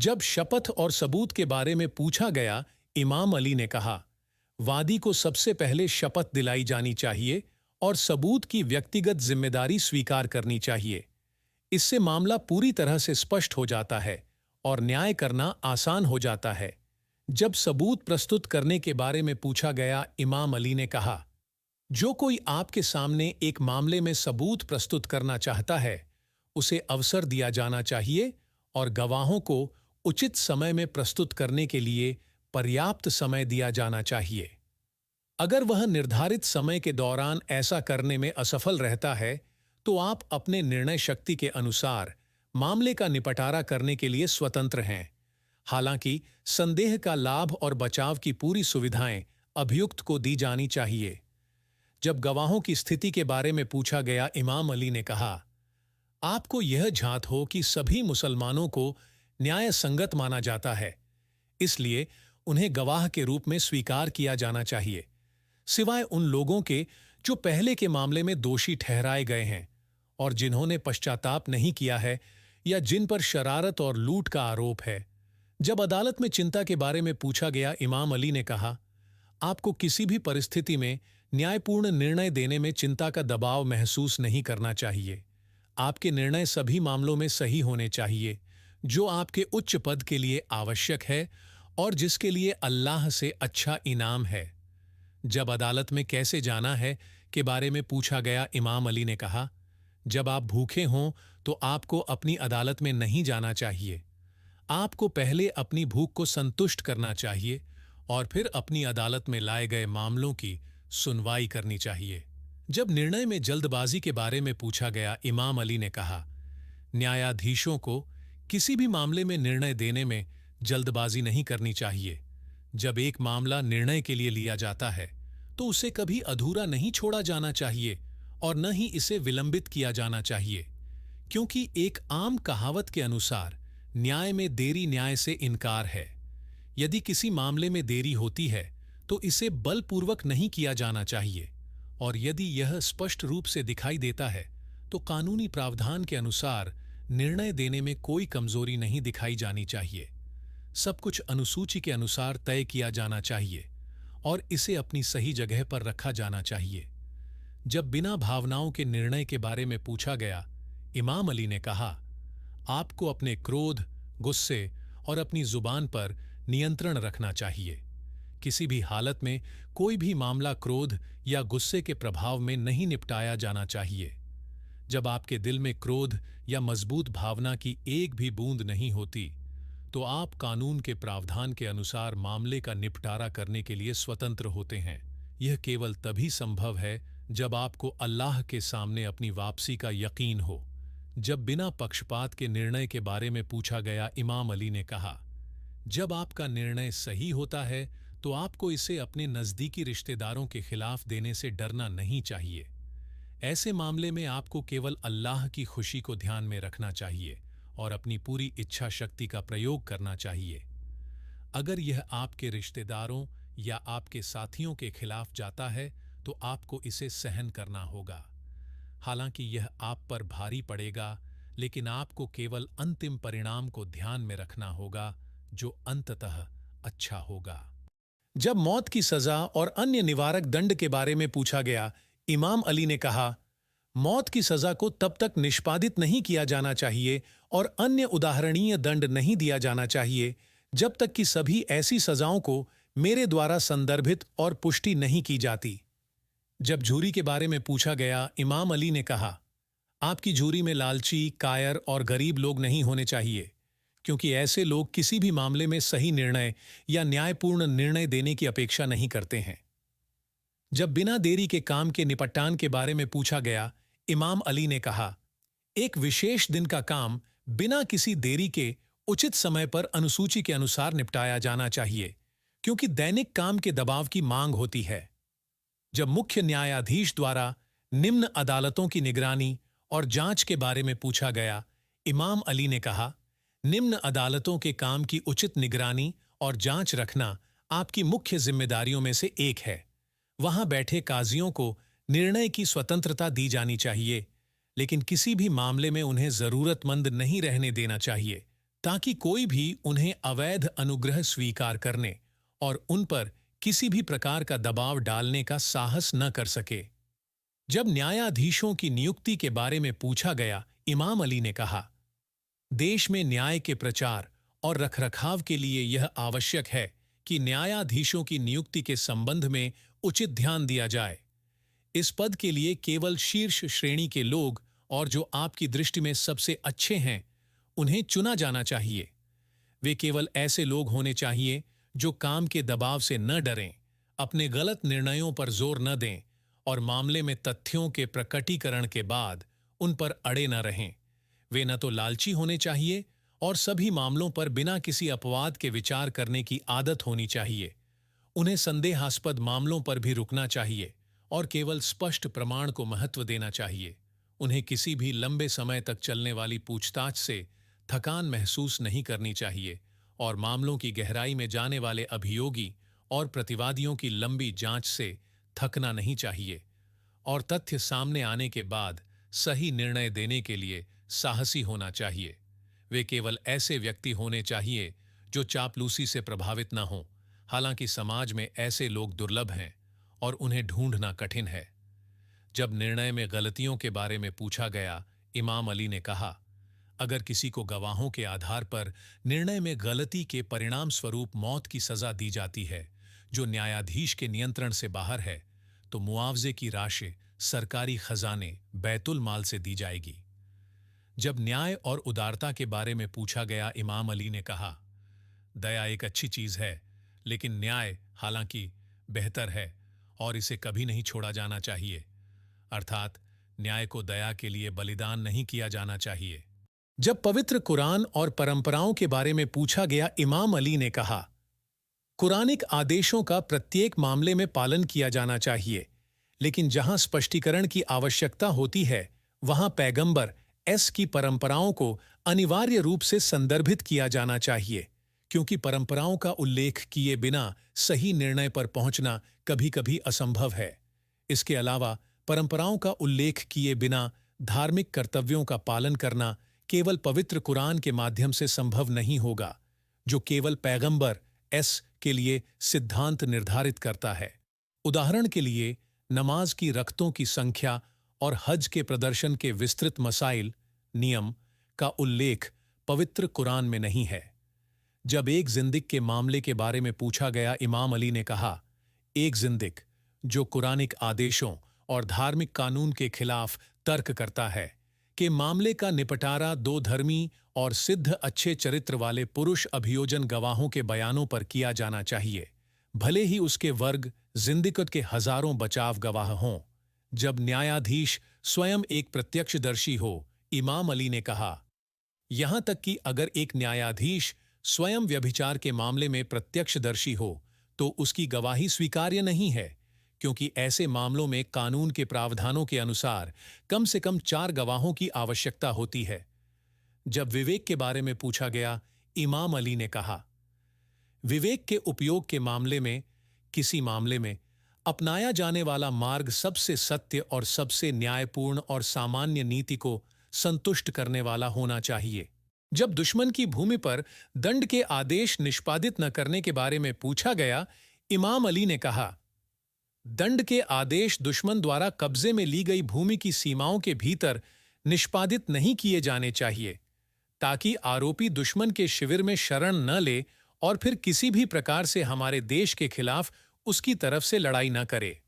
जब शपथ और सबूत के बारे में पूछा गया, इमाम अली ने कहा, वादी को सबसे पहले शपथ दिलाई जानी चाहिए और सबूत की व्यक्तिगत जिम्मेदारी स्वीकार करनी चाहिए। इससे मामला पूरी तरह से स्पष्ट हो जाता है और न्याय करना आसान हो जाता है। जब सबूत प्रस्तुत करने के बारे में पूछा गया, इमाम अली ने कहा, जो कोई आपके सामने एक मामले में सबूत प्रस्तुत करना चाहता है, उसे अवसर दिया जाना चाहिए और गवाहों को उचित समय में प्रस्तुत करने के लिए पर्याप्त समय दिया जाना चाहिए। अगर वह निर्धारित समय के दौरान ऐसा करने में असफल रहता है, तो आप अपने निर्णय शक्ति के अनुसार मामले का निपटारा करने के लिए स्वतंत्र हैं। हालांकि संदेह का लाभ और बचाव की पूरी सुविधाएं अभियुक्त को दी जानी चाहिए। जब गवाहों की स्थिति के बारे में पूछा गया, इमाम अली ने कहा, आपको यह झांत हो कि सभी मुसलमानों को न्याय संगत माना जाता है, इसलिए उन्हें गवाह के रूप में स्वीकार किया जाना चाहिए, सिवाय उन लोगों के जो पहले के मामले में दोषी ठहराए गए हैं और जिन्होंने पश्चाताप नहीं किया है या जिन पर शरारत और लूट का आरोप है। जब अदालत में चिंता के बारे में पूछा गया, इमाम अली ने कहा, आपको किसी भी परिस्थिति में न्यायपूर्ण निर्णय देने में चिंता का दबाव महसूस नहीं करना चाहिए। आपके निर्णय सभी मामलों में सही होने चाहिए, जो आपके उच्च पद के लिए आवश्यक है और जिसके लिए अल्लाह से अच्छा इनाम है। जब अदालत में कैसे जाना है के बारे में पूछा गया, इमाम अली ने कहा, जब आप भूखे हों तो आपको अपनी अदालत में नहीं जाना चाहिए। आपको पहले अपनी भूख को संतुष्ट करना चाहिए और फिर अपनी अदालत में लाए गए मामलों की सुनवाई करनी चाहिए। जब निर्णय में जल्दबाजी के बारे में पूछा गया, इमाम अली ने कहा, न्यायाधीशों को किसी भी मामले में निर्णय देने में जल्दबाजी नहीं करनी चाहिए। जब एक मामला निर्णय के लिए लिया जाता है, तो उसे कभी अधूरा नहीं छोड़ा जाना चाहिए और न ही इसे विलंबित किया जाना चाहिए, क्योंकि एक आम कहावत के अनुसार न्याय में देरी न्याय से इनकार है। यदि किसी मामले में देरी होती है, तो इसे बलपूर्वक नहीं किया जाना चाहिए, और यदि यह स्पष्ट रूप से दिखाई देता है, तो कानूनी प्रावधान के अनुसार निर्णय देने में कोई कमजोरी नहीं दिखाई जानी चाहिए। सब कुछ अनुसूची के अनुसार तय किया जाना चाहिए और इसे अपनी सही जगह पर रखा जाना चाहिए। जब बिना भावनाओं के निर्णय के बारे में पूछा गया, इमाम अली ने कहा, आपको अपने क्रोध, गुस्से और अपनी जुबान पर नियंत्रण रखना चाहिए। किसी भी हालत में कोई भी मामला क्रोध या गुस्से के प्रभाव में नहीं निपटाया जाना चाहिए। जब आपके दिल में क्रोध या मजबूत भावना की एक भी बूंद नहीं होती, तो आप कानून के प्रावधान के अनुसार मामले का निपटारा करने के लिए स्वतंत्र होते हैं। यह केवल तभी संभव है जब आपको अल्लाह के सामने अपनी वापसी का यकीन हो। जब बिना पक्षपात के निर्णय के बारे में पूछा गया, इमाम अली ने कहा, जब आपका निर्णय सही होता है, तो आपको इसे अपने नज़दीकी रिश्तेदारों के खिलाफ देने से डरना नहीं चाहिए। ऐसे मामले में आपको केवल अल्लाह की खुशी को ध्यान में रखना चाहिए और अपनी पूरी इच्छा शक्ति का प्रयोग करना चाहिए। अगर यह आपके रिश्तेदारों या आपके साथियों के खिलाफ जाता है, तो आपको इसे सहन करना होगा। हालांकि यह आप पर भारी पड़ेगा, लेकिन आपको केवल अंतिम परिणाम को ध्यान में रखना होगा, जो अंततः अच्छा होगा। जब मौत की सजा और अन्य निवारक दंड के बारे में पूछा गया, इमाम अली ने कहा, मौत की सजा को तब तक निष्पादित नहीं किया जाना चाहिए और अन्य उदाहरणीय दंड नहीं दिया जाना चाहिए, जब तक कि सभी ऐसी सजाओं को मेरे द्वारा संदर्भित और पुष्टि नहीं की जाती। जब झूरी के बारे में पूछा गया, इमाम अली ने कहा, आपकी झूरी में लालची, कायर और गरीब लोग नहीं होने चाहिए, क्योंकि ऐसे लोग किसी भी मामले में सही निर्णय या न्यायपूर्ण निर्णय देने की अपेक्षा नहीं करते हैं। जब बिना देरी के काम के निपटान के बारे में पूछा गया, इमाम अली ने कहा, एक विशेष दिन का काम बिना किसी देरी के उचित समय पर अनुसूची के अनुसार निपटाया जाना चाहिए, क्योंकि दैनिक काम के दबाव की मांग होती है। जब मुख्य न्यायाधीश द्वारा निम्न अदालतों की निगरानी और जांच के बारे में पूछा गया, इमाम अली ने कहा, निम्न अदालतों के काम की उचित निगरानी और जांच रखना आपकी मुख्य जिम्मेदारियों में से एक है। वहां बैठे काजियों को निर्णय की स्वतंत्रता दी जानी चाहिए, लेकिन किसी भी मामले में उन्हें जरूरतमंद नहीं रहने देना चाहिए। ताकि कोई भी उन्हें अवैध अनुग्रह स्वीकार करने और उन पर किसी भी प्रकार का दबाव डालने का साहस न कर सके। जब न्यायाधीशों की नियुक्ति के बारे में पूछा गया, इमाम अली ने कहा, देश में न्याय के प्रचार और रखरखाव के लिए यह आवश्यक है कि न्यायाधीशों की नियुक्ति के संबंध में उचित ध्यान दिया जाए। इस पद के लिए केवल शीर्ष श्रेणी के लोग और जो आपकी दृष्टि में सबसे अच्छे हैं, उन्हें चुना जाना चाहिए। वे केवल ऐसे लोग होने चाहिए जो काम के दबाव से न डरें, अपने गलत निर्णयों पर जोर न दें और मामले में तथ्यों के प्रकटीकरण के बाद उन पर अड़े न रहें। वे न तो लालची होने चाहिए और सभी मामलों पर बिना किसी अपवाद के विचार करने की आदत होनी चाहिए। उन्हें संदेहास्पद मामलों पर भी रुकना चाहिए और केवल स्पष्ट प्रमाण को महत्व देना चाहिए। उन्हें किसी भी लंबे समय तक चलने वाली पूछताछ से थकान महसूस नहीं करनी चाहिए और मामलों की गहराई में जाने वाले अभियोगी और प्रतिवादियों की लंबी जांच से थकना नहीं चाहिए और तथ्य सामने आने के बाद सही निर्णय देने के लिए साहसी होना चाहिए। वे केवल ऐसे व्यक्ति होने चाहिए जो चापलूसी से प्रभावित न हों। हालांकि समाज में ऐसे लोग दुर्लभ हैं और उन्हें ढूंढना कठिन है। जब निर्णय में गलतियों के बारे में पूछा गया, इमाम अली ने कहा, अगर किसी को गवाहों के आधार पर निर्णय में गलती के परिणाम स्वरूप मौत की सजा दी जाती है, जो न्यायाधीश के नियंत्रण से बाहर है, तो मुआवजे की राशि सरकारी खजाने बैतुल माल से दी जाएगी। जब न्याय और उदारता के बारे में पूछा गया, इमाम अली ने कहा, दया एक अच्छी चीज है, लेकिन न्याय हालांकि बेहतर है और इसे कभी नहीं छोड़ा जाना चाहिए। अर्थात न्याय को दया के लिए बलिदान नहीं किया जाना चाहिए। जब पवित्र कुरान और परंपराओं के बारे में पूछा गया, इमाम अली ने कहा, कुरानिक आदेशों का प्रत्येक मामले में पालन किया जाना चाहिए, लेकिन जहां स्पष्टीकरण की आवश्यकता होती है, वहां पैगंबर की परंपराओं को अनिवार्य रूप से संदर्भित किया जाना चाहिए, क्योंकि परंपराओं का उल्लेख किए बिना सही निर्णय पर पहुंचना कभी-कभी असंभव है। इसके अलावा परंपराओं का उल्लेख किए बिना धार्मिक कर्तव्यों का पालन करना केवल पवित्र कुरान के माध्यम से संभव नहीं होगा, जो केवल पैगंबर के लिए सिद्धांत निर्धारित करता है। उदाहरण के लिए, नमाज की रकतों की संख्या और हज के प्रदर्शन के विस्तृत मसाइल, नियम का उल्लेख पवित्र कुरान में नहीं है। जब एक जिंदिक के मामले के बारे में पूछा गया, इमाम अली ने कहा, एक जिंदिक जो कुरानिक आदेशों और धार्मिक कानून के खिलाफ तर्क करता है कि मामले का निपटारा दो धर्मी और सिद्ध अच्छे चरित्र वाले पुरुष अभियोजन गवाहों के बयानों पर किया जाना चाहिए, भले ही उसके वर्ग जिंदगत के हजारों बचाव गवाह हों। जब न्यायाधीश स्वयं एक प्रत्यक्षदर्शी हो, इमाम अली ने कहा, यहां तक कि अगर एक न्यायाधीश स्वयं व्यभिचार के मामले में प्रत्यक्षदर्शी हो, तो उसकी गवाही स्वीकार्य नहीं है, क्योंकि ऐसे मामलों में कानून के प्रावधानों के अनुसार कम से कम 4 गवाहों की आवश्यकता होती है। जब विवेक के बारे में पूछा गया, इमाम अली ने कहा, विवेक के उपयोग के मामले में किसी मामले में अपनाया जाने वाला मार्ग सबसे सत्य और सबसे न्यायपूर्ण और सामान्य नीति को संतुष्ट करने वाला होना चाहिए। जब दुश्मन की भूमि पर दंड के आदेश निष्पादित न करने के बारे में पूछा गया, इमाम अली ने कहा, दंड के आदेश दुश्मन द्वारा कब्जे में ली गई भूमि की सीमाओं के भीतर निष्पादित नहीं किए जाने चाहिए, ताकि आरोपी दुश्मन के शिविर में शरण न ले और फिर किसी भी प्रकार से हमारे देश के खिलाफ उसकी तरफ से लड़ाई न करे।